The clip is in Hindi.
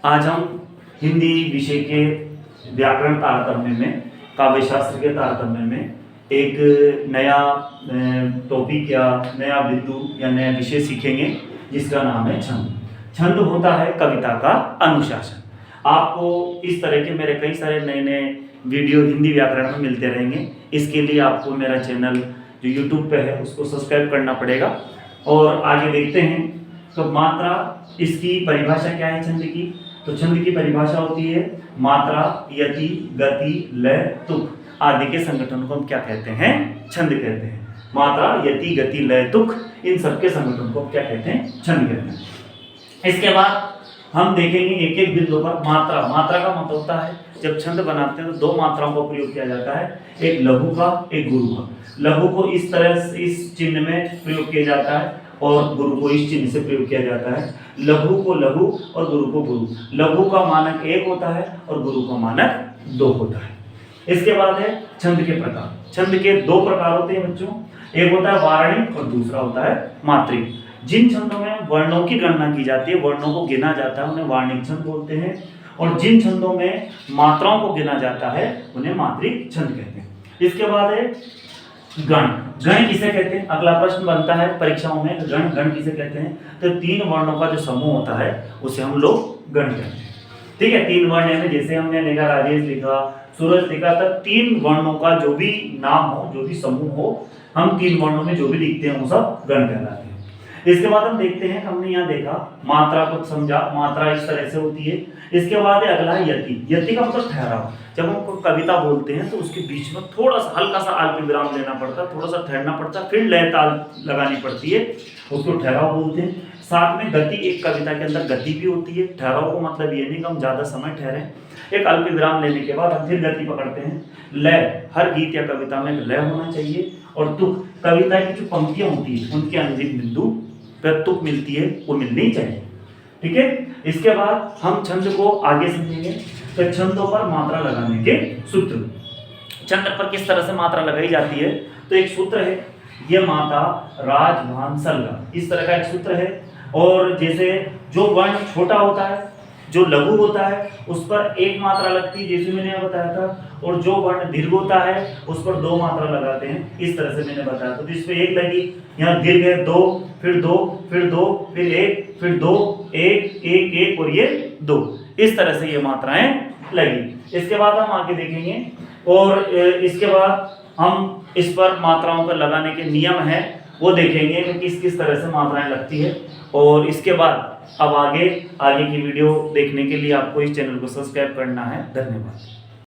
आज हम हिंदी विषय के व्याकरण तारतम्य में, काव्य शास्त्र के तारतम्य में एक नया टॉपिक या नया बिंदु या नया विषय सीखेंगे जिसका नाम है छंद। छंद होता है कविता का अनुशासन। आपको इस तरह के मेरे कई सारे नए नए वीडियो हिंदी व्याकरण में मिलते रहेंगे। इसके लिए आपको मेरा चैनल जो यूट्यूब पे है उसको सब्सक्राइब करना पड़ेगा। और आगे देखते हैं तो मात्रा, इसकी परिभाषा क्या है छंद की। तो छंद की परिभाषा होती है मात्रा, यति, गति, लय, तुक आदि के संगठन को हम क्या कहते हैं? छंद कहते हैं। मात्रा, यति, गति, लय, तुक इन सब के संगठन को क्या कहते हैं? छंद कहते हैं। इसके बाद हम देखेंगे एक एक बिंदु पर मात्रा। मात्रा का मतलब होता है जब छंद बनाते हैं तो दो मात्राओं का प्रयोग किया जाता है, एक लघु का, एक गुरु का। लघु को इस तरह से इस चिन्ह में प्रयोग किया जाता है और गुरु को इस चिन्ह से प्रयोग किया जाता है। लघु को लघु और गुरु को गुरु। लघु का मानक 1 होता है और गुरु का मानक 2 होता है। इसके बाद है छंद के प्रकार। छंद के 2 प्रकार होते हैं बच्चों, एक होता है वारणिक और दूसरा होता है मात्रिक। जिन छंदों में वर्णों की गणना की जाती है, वर्णों को गिना जाता है, उन्हें वार्णिक छंद बोलते हैं। और जिन छंदों में मात्राओं को गिना जाता है उन्हें मात्रिक छंद कहते हैं। इसके बाद है गण। गण किसे कहते हैं? अगला प्रश्न बनता है परीक्षाओं में, गण गण किसे कहते हैं? तो 3 वर्णों का जो समूह होता है उसे हम लोग गण कहते हैं। ठीक है, 3 वर्ण में जैसे हमने लिखा राजेश लिखा, सूरज लिखा, तब 3 वर्णों का जो भी नाम हो, जो भी समूह हो, हम 3 वर्णों में जो भी लिखते हैं वो सब गण कहलाते हैं। इसके बाद हम देखते हैं, हमने यहाँ देखा मात्रा को समझा, मात्रा इस तरह से होती है। इसके बाद अगला है यति। यति का मतलब ठहराव। जब हम कोई कविता बोलते हैं तो उसके बीच में थोड़ा सा हल्का सा अल्प विराम लेना पड़ता है, थोड़ा सा ठहरना पड़ता है, फिर लय ताल लगानी पड़ती है, उसको ठहराव बोलते हैं। साथ में गति, एक कविता के अंदर गति भी होती है। ठहराव को मतलब ये नहीं कि हम ज्यादा समय ठहरें, एक अल्प विराम लेने के बाद हम फिर गति पकड़ते हैं। लय, हर गीत या कविता में लय होना चाहिए। और तुक, कविता की जो पंक्तियां होती है उनके अंतिम बिंदु पर तुक मिलती है, वो मिलनी चाहिए। ठीक है, इसके बाद हम छंद को आगे समझेंगे। तो छंदों पर मात्रा लगाने के सूत्र। छंद पर किस तरह से मात्रा लगाई जाती है? तो एक सूत्र है, ये माता राज भान सलगा, इस तरह का एक सूत्र है। और जैसे जो वर्ण छोटा होता है, जो लघु होता है, उस पर 1 मात्रा लगती है, जैसे मैंने बताया था। और जो वर्ण दीर्घ होता है उस पर 2 मात्रा लगाते हैं, इस तरह से मैंने बताया था। तो इस पे 1 लगी, यहाँ दीर्घ है 2, फिर 2, फिर 2, फिर 1, फिर 2, 1, 1, 1 और ये 2, इस तरह से ये मात्राएं लगी। इसके बाद हम आगे देखेंगे और इसके बाद हम इस पर मात्राओं पर लगाने के नियम हैं वो देखेंगे कि किस किस तरह से मात्राएं लगती है। और इसके बाद अब आगे की वीडियो देखने के लिए आपको इस चैनल को सब्सक्राइब करना है। धन्यवाद।